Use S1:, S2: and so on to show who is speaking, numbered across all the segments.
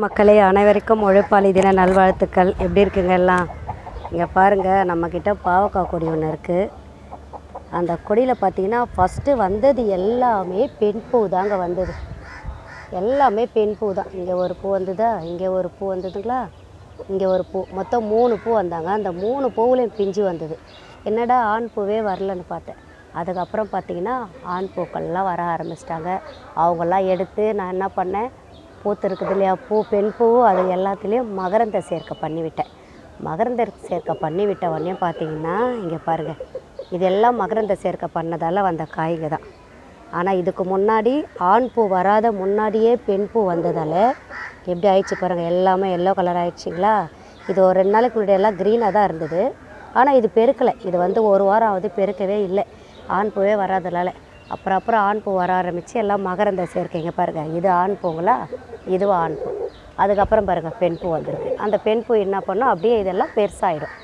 S1: மக்களே, அனைவருக்கும் உழைப்பாளி தின நல்வாழ்த்துக்கள். எப்படி இருக்குங்க எல்லாம்? இங்கே பாருங்கள், நம்மக்கிட்ட பாவக்காய் கொடி ஒன்று இருக்குது. அந்த கொடியில் பார்த்தீங்கன்னா ஃபஸ்ட்டு வந்தது எல்லாமே பெண் பூ தாங்க வந்தது. எல்லாமே பெண் பூ தான். இங்கே ஒரு பூ வந்ததா, இங்கே ஒரு பூ வந்ததுங்களா, இங்கே ஒரு பூ, மொத்தம் 3 பூ வந்தாங்க. அந்த 3 பூவுலையும் பிஞ்சு வந்தது. என்னடா ஆண் பூவே வரலன்னு பார்த்தேன். அதுக்கப்புறம் பார்த்திங்கன்னா ஆண் பூக்கள்லாம் வர ஆரம்பிச்சிட்டாங்க. அவங்களாம் எடுத்து நான் என்ன பண்ணேன், பூத்து இருக்குது இல்லையா, பூ பெண் பூ, அது எல்லாத்துலேயும் மகரந்த சேர்க்கை பண்ணிவிட்டேன். மகரந்த சேர்க்கை பண்ணிவிட்ட உடனே பார்த்திங்கன்னா இங்கே பாருங்கள், இதெல்லாம் மகரந்த சேர்க்கை பண்ணதால் வந்த காய்ங்க தான். ஆனால் இதுக்கு முன்னாடி ஆண் பூ வராத முன்னாடியே பெண் பூ வந்ததால் எப்படி ஆயிடுச்சு பாருங்கள், எல்லாமே எல்லோ கலர் ஆயிடுச்சிங்களா. இது ஒரு 2 நாளைக்கு முன்னாடி எல்லாம் க்ரீனாக தான் இருந்தது. ஆனால் இது பெருக்கலை. இது வந்து 1 வாரம் ஆகுது, பெருக்கவே இல்லை. ஆண் பூவே வராதனால அப்புறம் ஆண் பூ வர ஆரம்பித்து எல்லாம் மகரந்த சேர்க்கைங்க பாருங்கள். இது ஆண் பூங்களா, இதுவும் ஆண் பூ. அதுக்கப்புறம் பாருங்கள் பெண் பூ வந்திருக்கு. அந்த பெண் பூ என்ன பண்ணோம், அப்படியே இதெல்லாம் பெருசாகிடும்.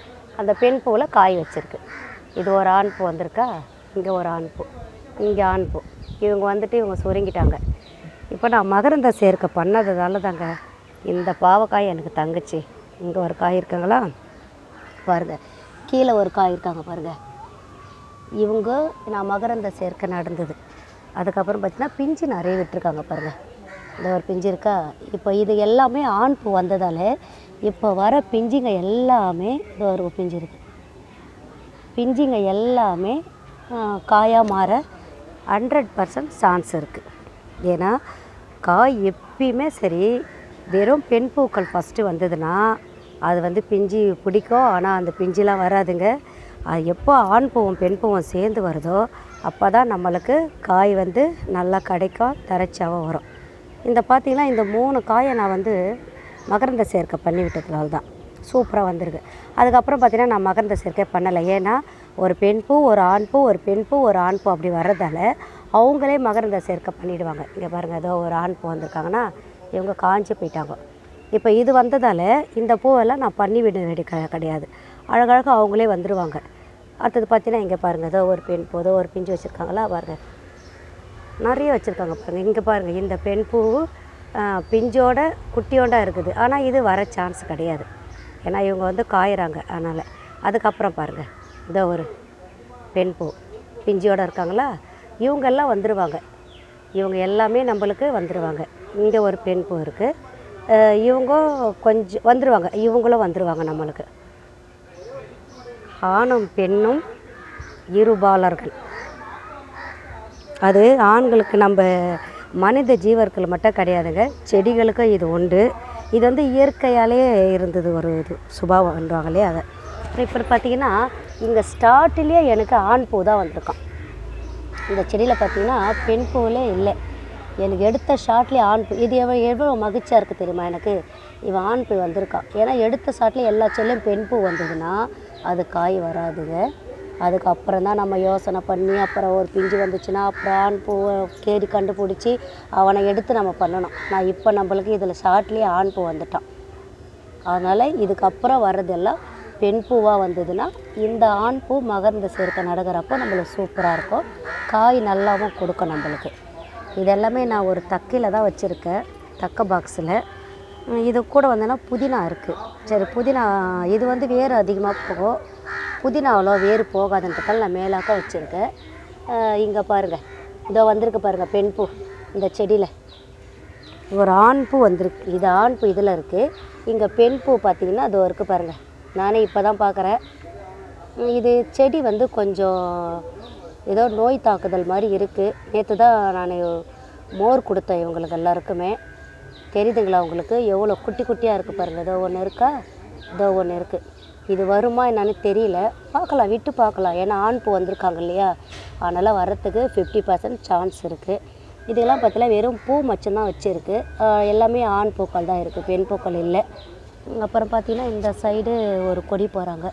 S1: அந்த பெண் பூவில் காய் வச்சுருக்கு. இது ஒரு ஆண் பூ வந்திருக்கா, இங்கே ஒரு ஆண் பூ, இங்கே ஆண் பூ. இவங்க வந்துட்டு இவங்க சுருங்கிட்டாங்க. இப்போ நான் மகரந்த சேர்க்கை பண்ணதால தாங்க இந்த பாவக்காய் எனக்கு தங்குச்சு. இங்கே ஒரு காய் இருக்காங்களா பாருங்கள், கீழே ஒரு காய் இருக்காங்க பாருங்கள். இவங்க நான் மகரந்த சேர்க்கை நடந்தது. அதுக்கப்புறம் பார்த்திங்கன்னா பிஞ்சு நிறைய விட்டுருக்காங்க பாருங்கள். இந்த ஒரு பிஞ்சு இருக்கா. இப்போ இது எல்லாமே ஆண் பூ வந்ததால் இப்போ வர பிஞ்சுங்க எல்லாமே இது ஒரு பிஞ்சு இருக்குது. பிஞ்சுங்க எல்லாமே காயாக மாற 100% சான்ஸ் இருக்குது. ஏன்னா காய் எப்பயுமே சரி, வெறும் பெண் பூக்கள் ஃபஸ்ட்டு வந்ததுன்னா அது வந்து பிஞ்சு பிடிக்கும். ஆனால் அந்த பிஞ்சுலாம் வராதுங்க. அது எப்போ ஆண் பூவும் பெண் பூவும் சேர்ந்து வருதோ அப்போ தான் நம்மளுக்கு காய் வந்து நல்லா கிடைக்கும், தரச்சாவும் வரும். இந்த பார்த்திங்கன்னா இந்த 3 காயை நான் வந்து மகரந்த சேர்க்கை பண்ணி விட்டதுனால தான் சூப்பராக வந்திருக்கு. அதுக்கப்புறம் பார்த்திங்கன்னா நான் மகரந்த சேர்க்கை பண்ணலை. ஏன்னா ஒரு பெண் பூ, ஒரு ஆண் பூ, ஒரு பெண் பூ, ஒரு ஆண் பூ அப்படி வர்றதால அவங்களே மகரந்த சேர்க்கை பண்ணிவிடுவாங்க. இங்கே பாருங்கள், ஏதோ ஒரு ஆண் பூ வந்திருக்காங்கன்னா இவங்க காஞ்சி போயிட்டாங்க. இப்போ இது வந்ததால் இந்த பூவெல்லாம் நான் பண்ணி விட வேண்டிய கிடையாது. அழகழகாக அவங்களே வந்துடுவாங்க. அடுத்தது பார்த்தீங்கன்னா இங்கே பாருங்கள், ஏதோ ஒரு பெண் பூ, ஏதோ ஒரு பிஞ்சு வச்சுருக்காங்களா பாருங்கள், நிறைய வச்சுருக்காங்க பாருங்கள். இங்கே பாருங்கள், இந்த பெண் பூ பிஞ்சோட குட்டியோட இருக்குது. ஆனால் இது வர சான்ஸ் கிடையாது. ஏன்னா இவங்க வந்து காயிறாங்க அதனால். அதுக்கப்புறம் பாருங்கள், இதோ ஒரு பெண் பூ பிஞ்சோடு இருக்காங்களா, இவங்கெல்லாம் வந்துடுவாங்க. இவங்க எல்லாமே நம்மளுக்கு வந்துடுவாங்க. இங்கே ஒரு பெண் பூ இருக்குது, இவங்க கொஞ்சம் வந்துடுவாங்க. இவங்களும் வந்துடுவாங்க நம்மளுக்கு. ஆணும் பெண்ணும் இருபாலர்கள். அது ஆண்களுக்கு நம்ம மனித ஜீவர்கள் மட்டும் கிடையாதுங்க, செடிகளுக்கும் இது உண்டு. இது வந்து இயற்கையாலே இருந்தது ஒரு இது சுபாவம்ன்றாங்களே அதை. இப்போ பார்த்திங்கன்னா இங்கே ஸ்டார்ட்லேயே எனக்கு ஆண் பூ தான் வந்திருக்கான். இந்த செடியில் பார்த்திங்கன்னா பெண் பூவிலே இல்லை. எனக்கு எடுத்த ஷாட்லேயே ஆண் பூ. இது எவ்வளோ மகிழ்ச்சியாக இருக்குது தெரியுமா எனக்கு, இவன் ஆண் பூ வந்திருக்கான். ஏன்னா எடுத்த ஷாட்லேயே எல்லா செடிலையும் பெண் பூ வந்ததுன்னா அது காய் வராதுங்க. அதுக்கப்புறம் தான் நம்ம யோசனை பண்ணி அப்புறம் ஒரு பிஞ்சு வந்துச்சுன்னா அப்புறம் ஆண் பூவை தேடி கண்டுபிடிச்சி அவனை எடுத்து நம்ம பண்ணணும். நான் இப்போ நம்மளுக்கு இதில் ஷார்ட்லேயே ஆண் பூ வந்துட்டான். அதனால் இதுக்கப்புறம் வர்றதெல்லாம் பெண் பூவாக வந்ததுன்னா இந்த ஆண் பூ மகரந்த சேர்க்கை நடக்கிறப்போ நம்மளுக்கு சூப்பராக இருக்கும், காய் நல்லாவும் கொடுக்கும் நம்மளுக்கு. இதெல்லாமே நான் ஒரு தக்கையில் தான் வச்சுருக்கேன், தக்க பாக்ஸில். இது கூட வந்தோன்னா புதினா இருக்குது. சரி, புதினா இது வந்து வேறு அதிகமாக போகும், புதினா அவ்வளோ வேறு போகாதுன்றதால நான் மேலாக்க வச்சுருக்கேன். இங்கே பாருங்கள், இதோ வந்திருக்கு பாருங்கள் பெண் பூ. இந்த செடியில் ஒரு ஆண் பூ வந்திருக்கு. இது ஆண் பூ இதில் இருக்குது. இங்கே பெண் பூ பார்த்திங்கன்னா அது இருக்குது பாருங்கள். நானே இப்போ தான் பார்க்குறேன். இது செடி வந்து கொஞ்சம் ஏதோ நோய் தாக்குதல் மாதிரி இருக்குது. நேற்று தான் நான் மோர் கொடுத்தேன் இவங்களுக்கு எல்லாருக்குமே. தெரியுதுங்களா உங்களுக்கு, எவ்வளோ குட்டி குட்டியாக இருக்குது பாருங்கள். ஏதோ ஒன்று இருக்கா, இதோ ஒன்று இருக்குது. இது வருமா என்னன்னு தெரியல, பார்க்கலாம், விட்டு பார்க்கலாம். ஏன்னா ஆண் பூ வந்திருக்காங்க இல்லையா, அதனால் வரத்துக்கு 50% சான்ஸ் இருக்குது. இதெல்லாம் பார்த்தீங்கன்னா வெறும் பூ மச்சம்தான் வச்சுருக்கு. எல்லாமே ஆண் பூக்கள் தான் இருக்குது, பெண் பூக்கள் இல்லை. அப்புறம் பார்த்திங்கன்னா இந்த சைடு ஒரு கொடி போகிறாங்க.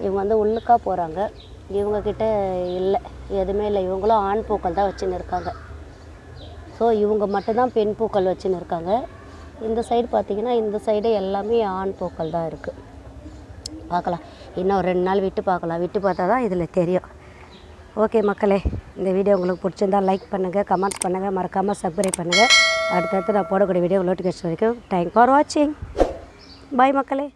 S1: இவங்க வந்து உள்ளுக்கா போகிறாங்க. இவங்கக்கிட்ட இல்லை, எதுவுமே இல்லை. இவங்களும் ஆண் பூக்கள் தான் வச்சுன்னு இருக்காங்க. ஸோ இவங்க மட்டும்தான் பெண் பூக்கள் வச்சுன்னு இருக்காங்க. இந்த சைடு பார்த்திங்கன்னா இந்த சைடு எல்லாமே ஆண் பூக்கள் தான் இருக்குது. பார்க்கலாம், இன்னும் 2 நாள் விட்டு பார்க்கலாம். விட்டு பார்த்தா தான் இதில் தெரியும். ஓகே மக்களே, இந்த வீடியோ உங்களுக்கு பிடிச்சிருந்தால் லைக் பண்ணுங்கள், கமெண்ட் பண்ணுங்கள், மறக்காமல் சப்ஸ்கிரைப் பண்ணுங்கள். அடுத்தடுத்து நான் போடக்கூடிய வீடியோ நோட்டிஃபிகேஷன் வரைக்கும் தேங்க் ஃபார் வாட்சிங் பாய் மக்களே.